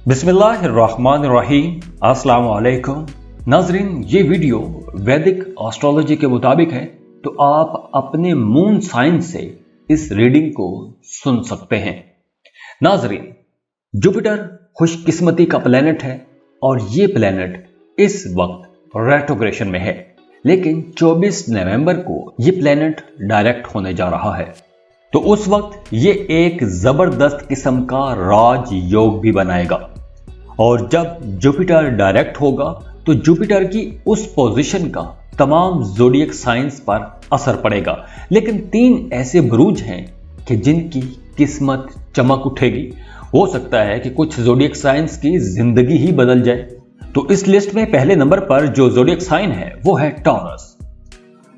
बिस्मिल्लाहिर्रहमानिर्रहीम। अस्सलाम वालेकुम नाजरीन, ये वीडियो वैदिक एस्ट्रोलॉजी के मुताबिक है, तो आप अपने मून साइन से इस रीडिंग को सुन सकते हैं। नाजरीन, जुपिटर खुशकिस्मती का प्लेनेट है और ये प्लेनेट इस वक्त रेट्रोग्रेशन में है, लेकिन 24 नवंबर को ये प्लेनेट डायरेक्ट होने जा रहा है। तो उस वक्त ये एक जबरदस्त किस्म का राज योग भी बनाएगा। और जब जुपिटर डायरेक्ट होगा तो जुपिटर की उस पोजीशन का तमाम ज़ोडिएक साइंस पर असर पड़ेगा, लेकिन 3 ऐसे बुरूज हैं कि जिनकी किस्मत चमक उठेगी। हो सकता है कि कुछ ज़ोडिएक साइंस की जिंदगी ही बदल जाए। तो इस लिस्ट में पहले नंबर पर जो ज़ोडिएक साइन है वो है टॉरस।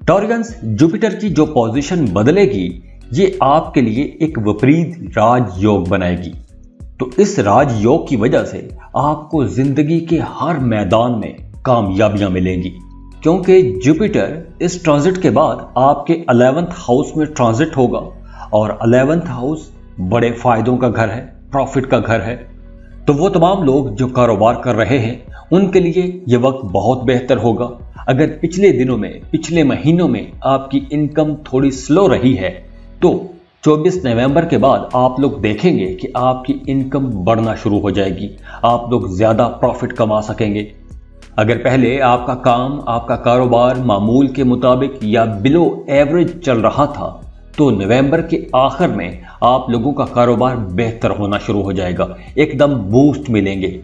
टॉरियंस, जुपिटर की जो पोजीशन बदलेगी ये आपके लिए एक विपरीत राजयोग बनाएगी। तो इस राजयोग की वजह से आपको जिंदगी के हर मैदान में कामयाबियां मिलेंगी, क्योंकि जुपिटर इस ट्रांजिट के बाद आपके 11th हाउस में ट्रांजिट होगा और 11th हाउस बड़े फायदों का घर है, प्रॉफिट का घर है। तो वो तमाम लोग जो कारोबार कर रहे हैं उनके लिए ये वक्त बहुत बेहतर होगा। अगर पिछले दिनों में, पिछले महीनों में आपकी इनकम थोड़ी स्लो रही है तो 24 नवंबर के बाद आप लोग देखेंगे कि आपकी इनकम बढ़ना शुरू हो जाएगी, आप लोग ज्यादा प्रॉफिट कमा सकेंगे। अगर पहले आपका काम, आपका कारोबार मामूल के मुताबिक या बिलो एवरेज चल रहा था, तो नवंबर के आखिर में आप लोगों का कारोबार बेहतर होना शुरू हो जाएगा, एकदम बूस्ट मिलेंगे।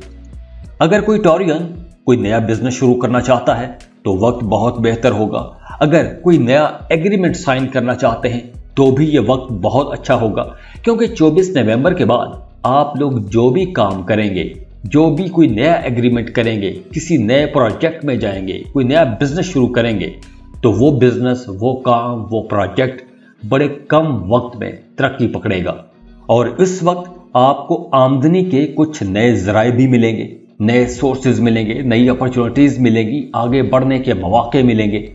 अगर कोई टॉरियन कोई नया बिजनेस शुरू करना चाहता है तो वक्त बहुत बेहतर होगा। अगर कोई नया एग्रीमेंट साइन करना चाहते हैं तो भी ये वक्त बहुत अच्छा होगा, क्योंकि 24 नवंबर के बाद आप लोग जो भी काम करेंगे, जो भी कोई नया एग्रीमेंट करेंगे, किसी नए प्रोजेक्ट में जाएंगे, कोई नया बिजनेस शुरू करेंगे, तो वो बिजनेस, वो काम, वो प्रोजेक्ट बड़े कम वक्त में तरक्की पकड़ेगा। और इस वक्त आपको आमदनी के कुछ नए जराए भी मिलेंगे, नए सोर्सेज मिलेंगे, नई अपॉर्चुनिटीज मिलेंगी, आगे बढ़ने के मौके मिलेंगे।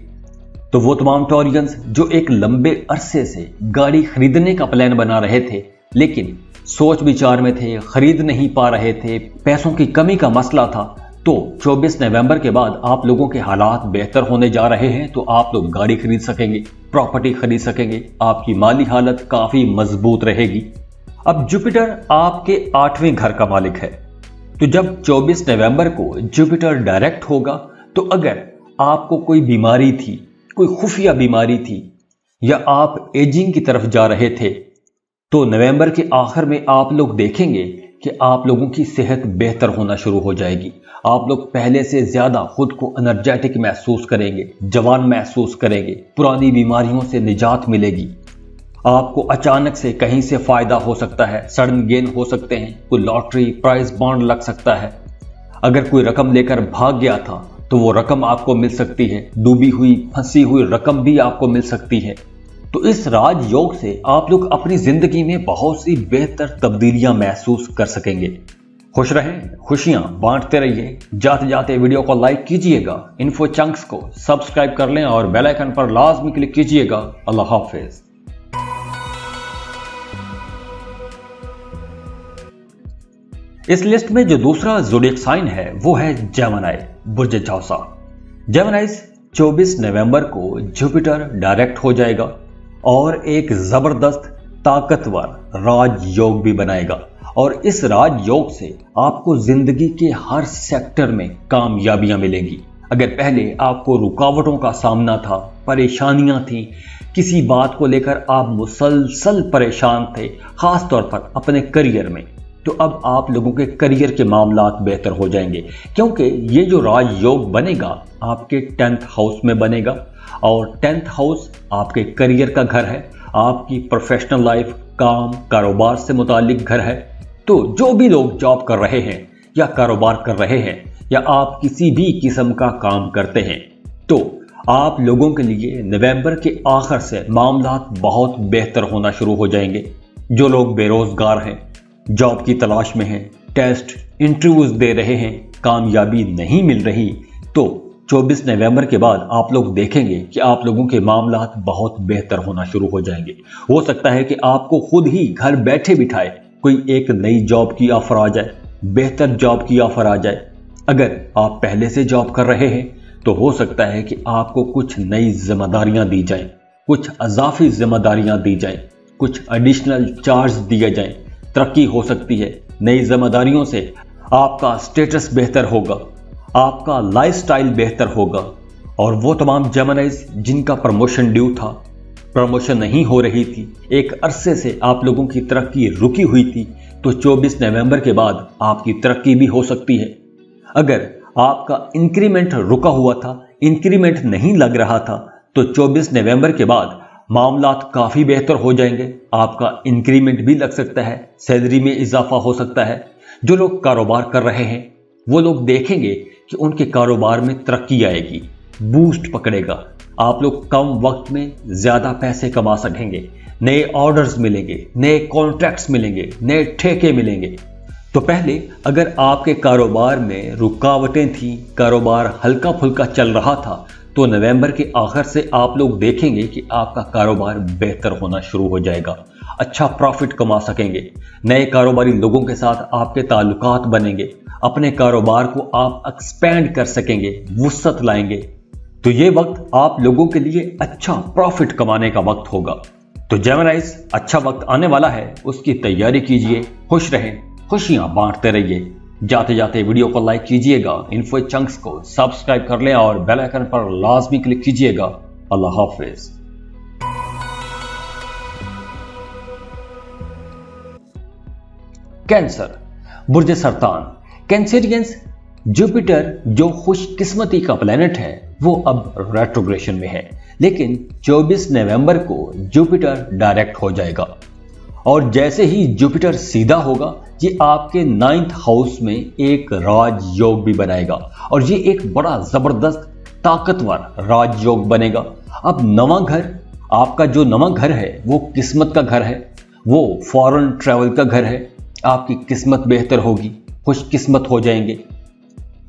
तो वो तमाम टॉरियंस जो एक लंबे अरसे से गाड़ी खरीदने का प्लान बना रहे थे, लेकिन सोच विचार में थे, खरीद नहीं पा रहे थे, पैसों की कमी का मसला था, तो 24 नवंबर के बाद आप लोगों के हालात बेहतर होने जा रहे हैं। तो आप लोग गाड़ी खरीद सकेंगे, प्रॉपर्टी खरीद सकेंगे, आपकी माली हालत काफी मजबूत रहेगी। अब जुपिटर आपके 8वें घर का मालिक है, तो जब 24 नवंबर को जुपिटर डायरेक्ट होगा, तो अगर आपको कोई बीमारी थी, कोई खुफिया बीमारी थी, या आप एजिंग की तरफ जा रहे थे, तो नवंबर के आखिर में आप लोग देखेंगे कि आप लोगों की सेहत बेहतर होना शुरू हो जाएगी। आप लोग पहले से ज्यादा खुद को एनर्जेटिक महसूस करेंगे, जवान महसूस करेंगे, पुरानी बीमारियों से निजात मिलेगी। आपको अचानक से कहीं से फायदा हो सकता है, सडन गेन हो सकते हैं, कोई लॉटरी, प्राइज बॉन्ड लग सकता है। अगर कोई रकम लेकर भाग गया था तो वो रकम आपको मिल सकती है, डूबी हुई, फंसी हुई रकम भी आपको मिल सकती है। तो इस राजयोग से आप लोग अपनी जिंदगी में बहुत सी बेहतर तब्दीलियां महसूस कर सकेंगे। खुश रहें, खुशियां बांटते रहिए। जाते जाते वीडियो को लाइक कीजिएगा, इन्फो चंक्स को सब्सक्राइब कर लें और बेल आइकन पर लाजमी क्लिक कीजिएगा। अल्लाह हाफिज। इस लिस्ट में जो दूसरा ज़ोडिएक साइन है वो है जेमिनी, बुर्ज चौसा। जेमिनीज 24 नवंबर को जुपिटर डायरेक्ट हो जाएगा और एक जबरदस्त ताकतवर राजयोग भी बनाएगा। और इस राजयोग से आपको जिंदगी के हर सेक्टर में कामयाबियां मिलेंगी। अगर पहले आपको रुकावटों का सामना था, परेशानियां थी, किसी बात को लेकर आप मुसलसल परेशान थे, खास तौर पर अपने करियर में, तो अब आप लोगों के करियर के मामलात बेहतर हो जाएंगे, क्योंकि ये जो राजयोग बनेगा आपके 10th हाउस में बनेगा। और 10th हाउस आपके करियर का घर है, आपकी प्रोफेशनल लाइफ, काम, कारोबार से मुतालिक घर है। तो जो भी लोग जॉब कर रहे हैं या कारोबार कर रहे हैं या आप किसी भी किस्म का काम करते हैं, तो आप लोगों के लिए नवंबर के आखिर से मामलात बहुत बेहतर होना शुरू हो जाएंगे। जो लोग बेरोजगार हैं, जॉब की तलाश में हैं, टेस्ट, इंटरव्यूज दे रहे हैं, कामयाबी नहीं मिल रही, तो 24 नवंबर के बाद आप लोग देखेंगे कि आप लोगों के मामलात बहुत बेहतर होना शुरू हो जाएंगे। हो सकता है कि आपको खुद ही घर बैठे बिठाए कोई एक नई जॉब की ऑफर आ जाए, बेहतर जॉब की ऑफर आ जाए। अगर आप पहले से जॉब कर रहे हैं तो हो सकता है कि आपको कुछ नई जिम्मेदारियां दी जाएं, कुछ अजाफी जिम्मेदारियां दी जाएं, कुछ एडिशनल चार्ज दिए जाएं। तरक्की हो सकती है। नई जिम्मेदारियों से आपका स्टेटस बेहतर होगा, आपका लाइफस्टाइल बेहतर होगा। और वो तमाम जेमिनीज जिनका प्रमोशन ड्यू था, प्रमोशन नहीं हो रही थी, एक अरसे से आप लोगों की तरक्की रुकी हुई थी, तो 24 नवंबर के बाद आपकी तरक्की भी हो सकती है। अगर आपका इंक्रीमेंट रुका हुआ था, इंक्रीमेंट नहीं लग रहा था, तो 24 नवंबर के बाद मामलात काफी बेहतर हो जाएंगे। आपका इंक्रीमेंट भी लग सकता है, सैलरी में इजाफा हो सकता है। जो लोग कारोबार कर रहे हैं वो लोग देखेंगे कि उनके कारोबार में तरक्की आएगी, बूस्ट पकड़ेगा। आप लोग कम वक्त में ज्यादा पैसे कमा सकेंगे, नए ऑर्डर्स मिलेंगे, नए कॉन्ट्रैक्ट्स मिलेंगे, नए ठेके मिलेंगे। तो पहले अगर आपके कारोबार में रुकावटें थी, कारोबार हल्का फुल्का चल रहा था, तो नवंबर के आखिर से आप लोग देखेंगे कि आपका कारोबार बेहतर होना शुरू हो जाएगा, अच्छा प्रॉफिट कमा सकेंगे, नए कारोबारी लोगों के साथ आपके ताल्लुकात बनेंगे, अपने कारोबार को आप एक्सपेंड कर सकेंगे, वुसअत लाएंगे। तो ये वक्त आप लोगों के लिए अच्छा प्रॉफिट कमाने का वक्त होगा। तो जेमिनीज, अच्छा वक्त आने वाला है, उसकी तैयारी कीजिए। खुश रहें, खुशियां बांटते रहिए। जाते जाते वीडियो को लाइक कीजिएगा, इन्फो चंक्स को सब्सक्राइब कर लें और बेल आइकन पर लाजमी क्लिक कीजिएगा। अल्लाह हाफिज। कैंसर, बुर्ज सरतान। कैंसेरियंस, जुपिटर जो खुशकिस्मती का प्लेनेट है वो अब रेट्रोग्रेशन में है, लेकिन 24 नवंबर को जुपिटर डायरेक्ट हो जाएगा। और जैसे ही जुपिटर सीधा होगा, ये आपके 9th हाउस में एक राजयोग भी बनाएगा, और ये एक बड़ा जबरदस्त ताकतवर राजयोग बनेगा। अब नवा घर, आपका जो नवा घर है वो किस्मत का घर है, वो फॉरेन ट्रैवल का घर है। आपकी किस्मत बेहतर होगी, खुशकिस्मत हो जाएंगे।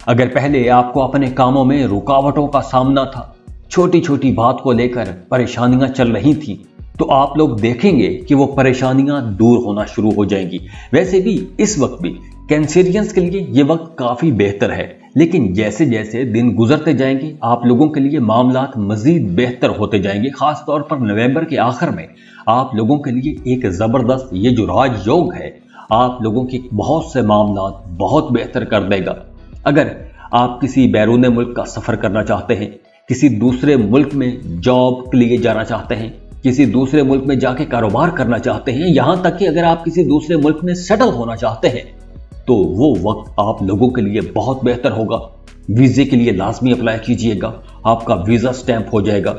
अगर पहले आपको अपने कामों में रुकावटों का सामना था, छोटी छोटी बात को लेकर परेशानियां चल रही थी, तो आप लोग देखेंगे कि वो परेशानियां दूर होना शुरू हो जाएंगी। वैसे भी इस वक्त भी कैंसेरियंस के लिए ये वक्त काफी बेहतर है, लेकिन जैसे जैसे दिन गुजरते जाएंगे आप लोगों के लिए मामलात मजीद बेहतर होते जाएंगे। खास तौर पर नवंबर के आखिर में आप लोगों के लिए एक जबरदस्त ये जो राजयोग है, आप लोगों के बहुत से मामलात बहुत बेहतर कर देगा। अगर आप किसी बैरून मुल्क का सफर करना चाहते हैं, किसी दूसरे मुल्क में जॉब के लिए जाना चाहते हैं, किसी दूसरे मुल्क में जाके कारोबार करना चाहते हैं, यहां तक कि अगर आप किसी दूसरे मुल्क में सेटल होना चाहते हैं, तो वो वक्त आप लोगों के लिए बहुत बेहतर होगा। वीजे के लिए लाजमी अप्लाई कीजिएगा, आपका वीजा स्टैंप हो जाएगा।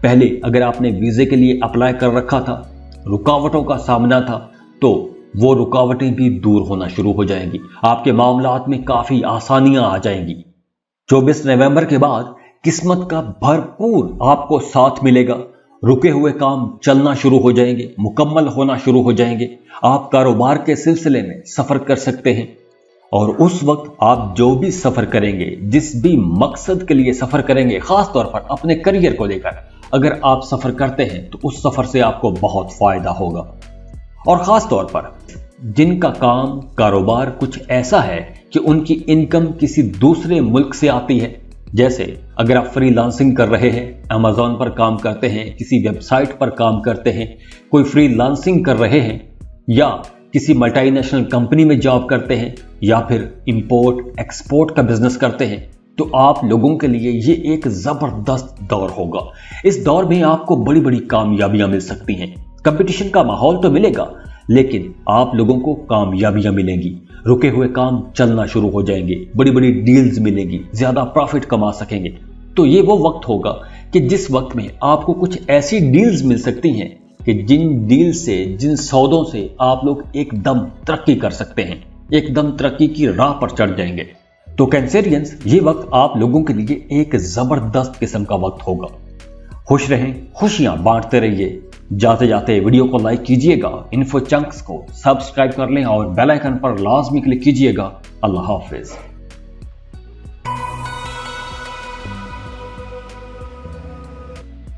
पहले अगर आपने वीजे के लिए अप्लाई कर रखा था, रुकावटों का सामना था, तो वो रुकावटें भी दूर होना शुरू हो जाएंगी। आपके मामलात में काफी आसानियां आ जाएंगी। 24 नवंबर के बाद किस्मत का भरपूर आपको साथ मिलेगा। रुके हुए काम चलना शुरू हो जाएंगे, मुकम्मल होना शुरू हो जाएंगे। आप कारोबार के सिलसिले में सफर कर सकते हैं, और उस वक्त आप जो भी सफर करेंगे, जिस भी मकसद के लिए सफर करेंगे, खास तौर पर अपने करियर को लेकर अगर आप सफर करते हैं, तो उस सफर से आपको बहुत फायदा होगा। और खास तौर पर जिनका काम कारोबार कुछ ऐसा है कि उनकी इनकम किसी दूसरे मुल्क से आती है, जैसे अगर आप फ्रीलांसिंग कर रहे हैं, अमेज़न पर काम करते हैं, किसी वेबसाइट पर काम करते हैं, कोई फ्रीलांसिंग कर रहे हैं, या किसी मल्टीनेशनल कंपनी में जॉब करते हैं, या फिर इंपोर्ट एक्सपोर्ट का बिजनेस करते हैं, तो आप लोगों के लिए ये एक जबरदस्त दौर होगा। इस दौर में आपको बड़ी बड़ी कामयाबियां मिल सकती हैं। कंपटीशन का माहौल तो मिलेगा, लेकिन आप लोगों को कामयाबियां मिलेंगी। रुके हुए काम चलना शुरू हो जाएंगे, बड़ी बड़ी डील्स मिलेगी, ज्यादा प्रॉफिट कमा सकेंगे। तो ये वो वक्त होगा कि जिस वक्त में आपको कुछ ऐसी डील्स मिल सकती हैं कि जिन डील से, जिन सौदों से आप लोग एकदम तरक्की कर सकते हैं, एकदम तरक्की की राह पर चढ़ जाएंगे। तो कैंसेरियंस, ये वक्त आप लोगों के लिए एक जबरदस्त किस्म का वक्त होगा। खुश रहें, खुशियां बांटते रहिए। जाते जाते वीडियो को लाइक कीजिएगा, इन्फो चंक्स को सब्सक्राइब कर लें और बेल आइकन पर लाजमी क्लिक कीजिएगा। अल्लाह हाफिज।